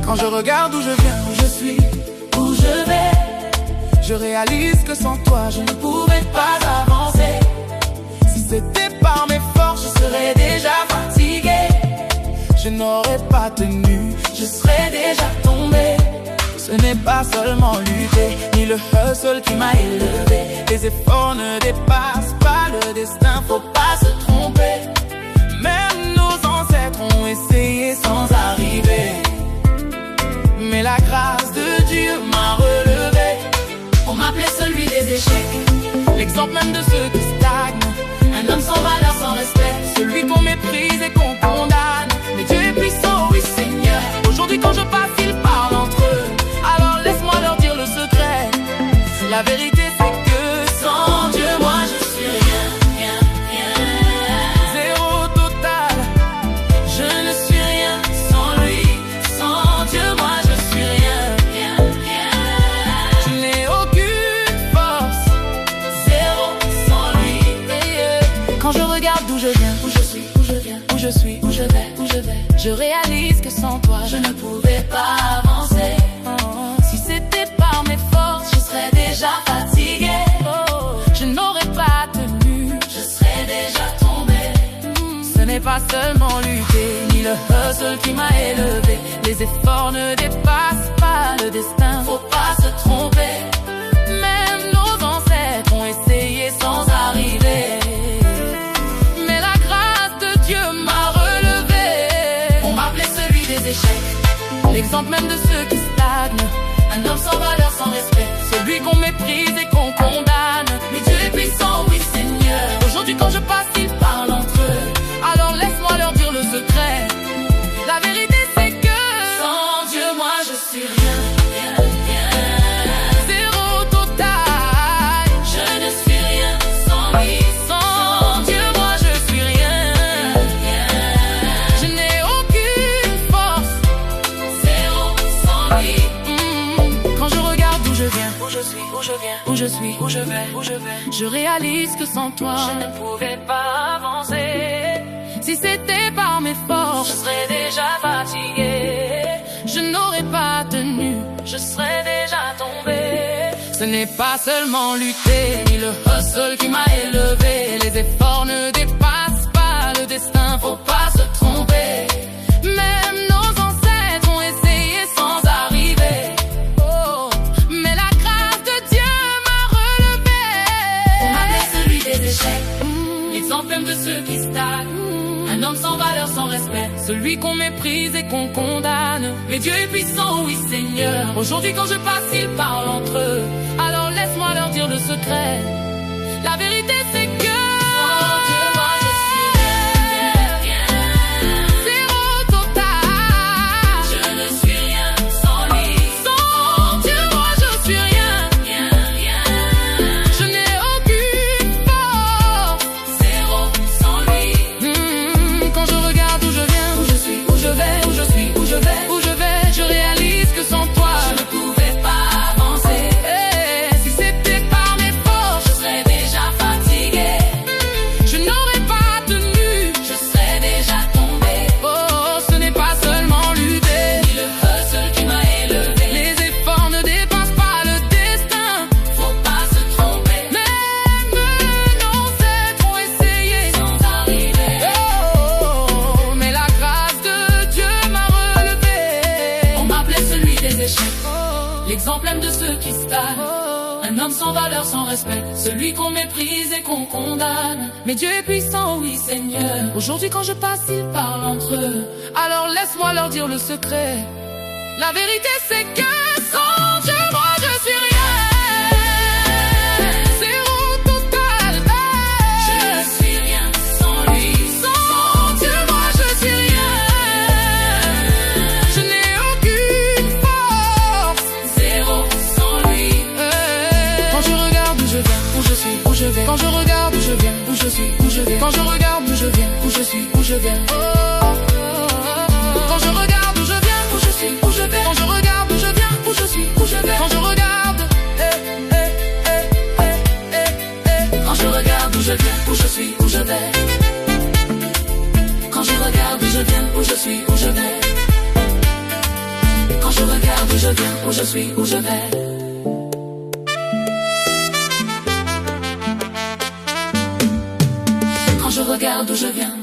Quand je regarde où je viens, où je suis, où je vais, je réalise que sans toi je ne pourrais pas avancer. Si c'était par mes forces, je serais déjà fatigué. Je n'aurais pas tenu, je serais déjà tombé. Ce n'est pas seulement lutter, ni le hustle qui m'a élevé. Les efforts ne dépassent pas le destin, faut pas se tromper. Même nos ancêtres ont essayé sans arriver. Mais la grâce de Dieu m'a relevé. On m'appelait celui des échecs, l'exemple même de ceux qui stagnent. un homme sans valeur, sans respect, Celui qu'on méprise et qu'on condamne. Mais Dieu est puissant, oui Seigneur. Aujourd'hui quand je passe, ils parlent entre eux. Alors laisse-moi leur dire le secret. La vérité c'est que sans Dieu moi je suis rien, rien, rien. zéro total. Je ne suis rien sans lui, sans Dieu moi je suis rien, rien, rien. Je n'ai aucune force. Zéro sans lui. Quand je regarde d'où je viens, Où je suis, où je viens, où je suis, où je vais, où je vais, je réalise que sans toi je ne pouvais pas avancer. Si c'était par mes forces, Je serais déjà fatigué, je n'aurais pas tenu. je serais déjà tombé. Ce n'est pas seulement lutter, ni le hustle qui m'a élevé. Les efforts ne dépassent pas le destin, Faut pas se tromper, même nos ancêtres ont essayé sans arriver. Mais la grâce de Dieu m'a relevé. on m'appelait celui des échecs, L'exemple même de ceux qui stagnent, un homme sans valeur, sans respect. celui qu'on méprise et qu'on condamne. Mais Dieu est puissant, oui Seigneur. Aujourd'hui quand je passe, ils parlent entre eux. Alors laisse-moi leur dire le secret. La vérité c'est que Sans Dieu moi je suis rien, rien, rien. zéro total. Je ne suis rien sans lui, Sans Dieu moi je suis rien. rien. Je n'ai aucune force. Zéro sans lui. Quand je regarde d'où je viens, Où je suis, où je viens, où je suis, où je vais, où je vais, je réalise que sans toi je ne pouvais pas avancer. si c'était par mes Je forces, serais déjà fatigué, je n'aurais pas tenu. je serais déjà tombé. Ce n'est pas seulement lutter, ni le hustle qui m'a élevé. Les efforts ne dépassent pas le destin, Faut pas se tromper, même nos ancêtres ont essayé sans arriver. Oh, mais la grâce de Dieu m'a relevé. on m'appelait celui des échecs, l'exemple même de ceux qui stagnent, un homme sans valeur, sans respect. Celui qu'on méprise et qu'on condamne. Mais Dieu est puissant, oui Seigneur. Aujourd'hui quand je passe, ils parlent entre eux. Alors laisse-moi leur dire le secret. La vérité c'est que Sans Dieu moi je suis rien, rien. zéro total. Je ne suis rien sans lui, Sans Dieu moi je suis rien. rien, rien. Je n'ai aucune force. Zéro sans lui. Quand je regarde où je viens, Où je suis, où je vais, où je suis, où je vais, où je vais, je réalise que sans toi je ne pouvais pas avancer. si c'était par mes forces, Je serais déjà fatigué, je n'aurais pas tenu. je serais déjà tombé. Oh, ce n'est pas seulement lutter, Ni le hustle qui m'a élevé. les efforts ne dépassent pas le destin. Faut pas se tromper, Même nos ancêtres ont essayé sans arriver. Oh, mais la grâce de Dieu m'a relevé. On m'appelait celui des échecs, Oh, l'exemple même de ceux qui stagnent, oh. un homme sans valeur, sans respect, celui qu'on méprise et qu'on condamne. Mais Dieu est puissant, oui. Seigneur, Aujourd'hui quand je passe, ils parle entre eux. alors laisse-moi leur dire le secret. La vérité c'est que sans Dieu moi je suis rien. Zéro total. Je ne suis rien sans lui, Sans Dieu moi je suis rien. Je n'ai aucune force. zéro sans lui. Quand je regarde où je viens, où je suis, où je vais. Quand je regarde où je viens, où je suis, où je vais. Quand je regarde où je viens, où je suis, où je vais. Oh, je suis, où je vais. Quand je regarde où je viens, où je suis, où je vais. Quand je regarde où je viens, où je suis, où je vais. Quand je regarde où je viens.